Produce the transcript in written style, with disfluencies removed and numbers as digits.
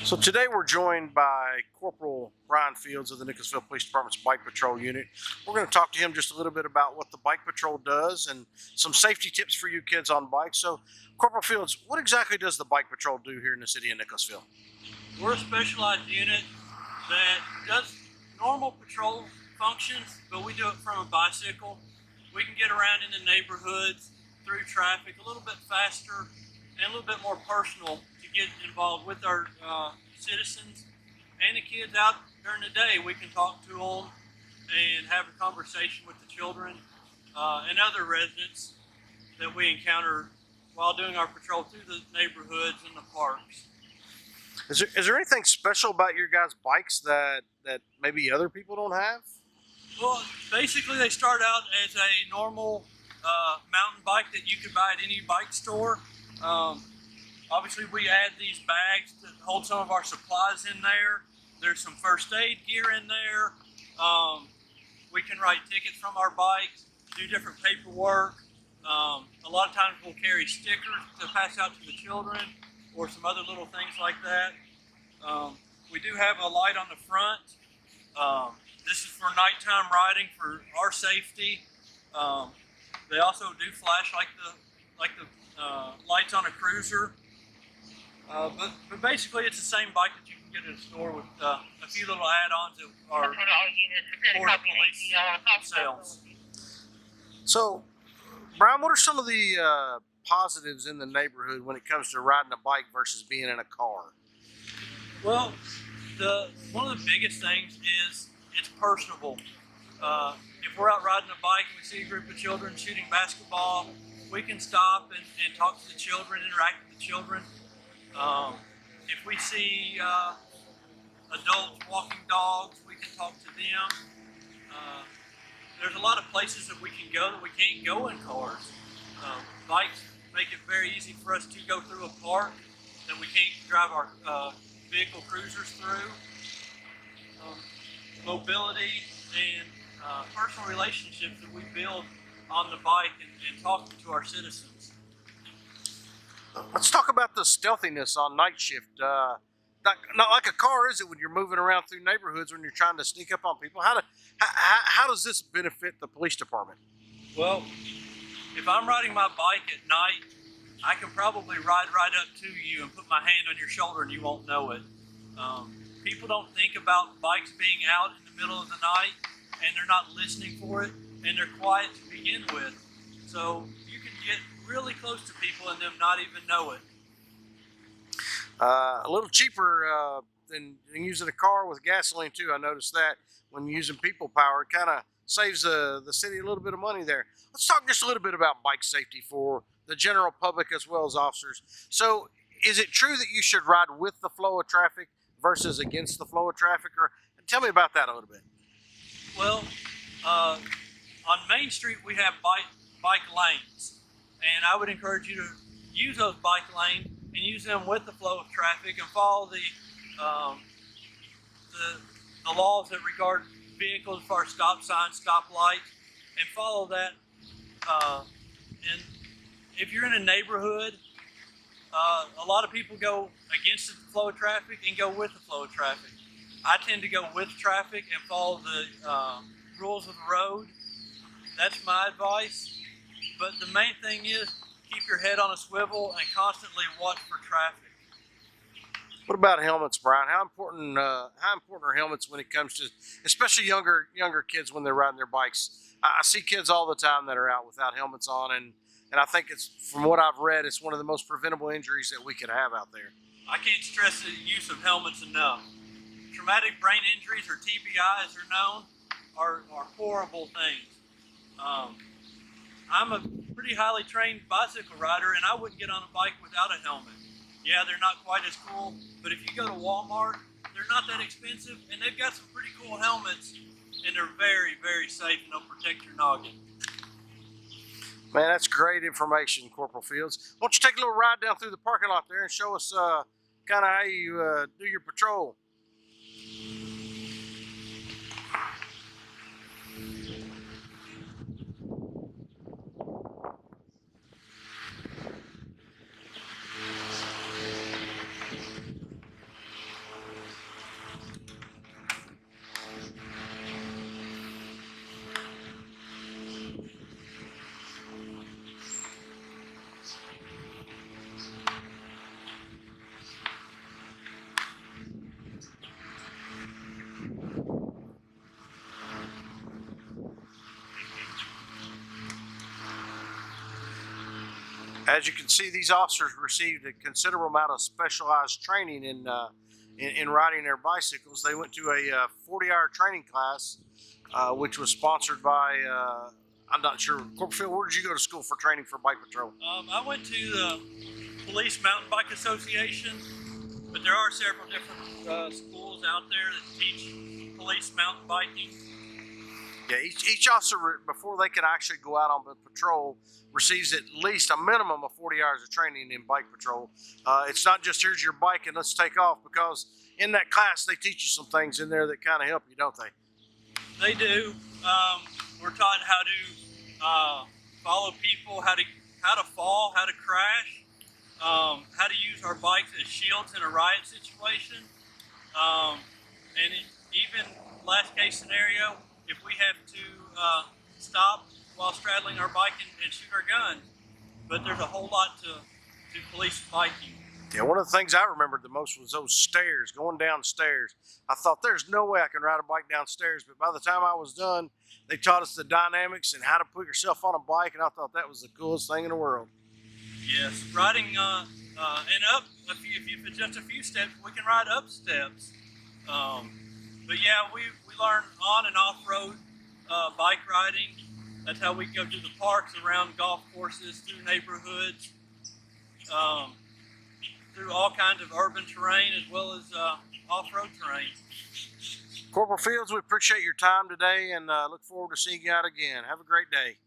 So today we're joined by Corporal Brian Fields of the Nicholasville Police Department's Bike Patrol Unit. We're going to talk to him just a little bit about what the Bike Patrol does and some safety tips for you kids on bikes. So, Corporal Fields, what exactly does the Bike Patrol do here in the city of Nicholasville? We're a specialized unit that does normal patrol functions, but we do it from a bicycle. We can get around in the neighborhoods through traffic a little bit faster and a little bit more personal to get involved with our citizens and the kids out during the day. We can talk to them and have a conversation with the children and other residents that we encounter while doing our patrol through the neighborhoods and the parks. Is there anything special about your guys' bikes that maybe other people don't have? Well, basically they start out as a normal mountain bike that you could buy at any bike store. Obviously we add these bags to hold some of our supplies in there. There's some first aid gear in there. We can write tickets from our bikes, do different paperwork. A lot of times we'll carry stickers to pass out to the children or some other little things like that. We do have a light on the front. This is for nighttime riding for our safety. They also do flash like the lights on a cruiser. But basically it's the same bike that you can get at a store with a few little add-ons that are for the police themselves. So, Brian, what are some of the positives in the neighborhood when it comes to riding a bike versus being in a car? Well, one of the biggest things is it's personable. If we're out riding a bike and we see a group of children shooting basketball, we can stop and talk to the children, interact with the children. If we see adults walking dogs, we can talk to them. There's a lot of places that we can go that we can't go in cars. Bikes make it very easy for us to go through a park that we can't drive our vehicle cruisers through. Mobility and personal relationships that we build on the bike and talking to our citizens. Let's talk about the stealthiness on night shift. Not like a car, is it, when you're moving around through neighborhoods when you're trying to sneak up on people? How does this benefit the police department? Well, if I'm riding my bike at night, I can probably ride right up to you and put my hand on your shoulder and you won't know it. People don't think about bikes being out in the middle of the night and they're not listening for it and they're quiet to begin with. So you can get really close to people and them not even know it. A little cheaper than using a car with gasoline too. I noticed that when using people power, it kind of saves the city a little bit of money there. Let's talk just a little bit about bike safety for the general public as well as officers. So is it true that you should ride with the flow of traffic versus against the flow of traffic? Or tell me about that a little bit. Well, on Main Street we have bike lanes, and I would encourage you to use those bike lanes and use them with the flow of traffic and follow the laws that regard vehicles for stop signs, stop lights, and follow that. And if you're in a neighborhood, a lot of people go against the flow of traffic and go with the flow of traffic. I tend to go with traffic and follow the rules of the road. That's my advice. But the main thing is keep your head on a swivel and constantly watch for traffic. What about helmets, Brian? How important are helmets when it comes to, especially younger kids when they're riding their bikes? I see kids all the time that are out without helmets on, and I think it's, from what I've read, it's one of the most preventable injuries that we could have out there. I can't stress the use of helmets enough. Traumatic brain injuries, or TBIs, are known, are horrible things. I'm a pretty highly trained bicycle rider, and I wouldn't get on a bike without a helmet. Yeah, they're not quite as cool, but if you go to Walmart, they're not that expensive, and they've got some pretty cool helmets, and they're very, very safe, and they'll protect your noggin. Man, that's great information, Corporal Fields. Why don't you take a little ride down through the parking lot there and show us kind of how you do your patrol? As you can see, these officers received a considerable amount of specialized training in riding their bicycles. They went to a 40-hour training class, which was sponsored by, I'm not sure, Corporate, where did you go to school for training for bike patrol? I went to the Police Mountain Bike Association, but there are several different schools out there that teach police mountain biking. Yeah, each officer, before they can actually go out on the patrol, receives at least a minimum of 40 hours of training in bike patrol. It's not just here's your bike and let's take off, because in that class they teach you some things in there that kind of help you, don't they? They do. We're taught how to follow people, how to fall, how to crash, how to use our bikes as shields in a riot situation, and even last case scenario, if we have to stop while straddling our bike and shoot our gun. But there's a whole lot to police biking. Yeah, one of the things I remembered the most was those stairs, going downstairs. I thought there's no way I can ride a bike downstairs, but by the time I was done, they taught us the dynamics and how to put yourself on a bike, and I thought that was the coolest thing in the world. Yes, riding and up, if just a few steps, we can ride up steps. But yeah, we learn on and off-road bike riding. That's how we go to the parks, around golf courses, through neighborhoods, through all kinds of urban terrain as well as off-road terrain. Corporal Fields, we appreciate your time today and look forward to seeing you out again. Have a great day.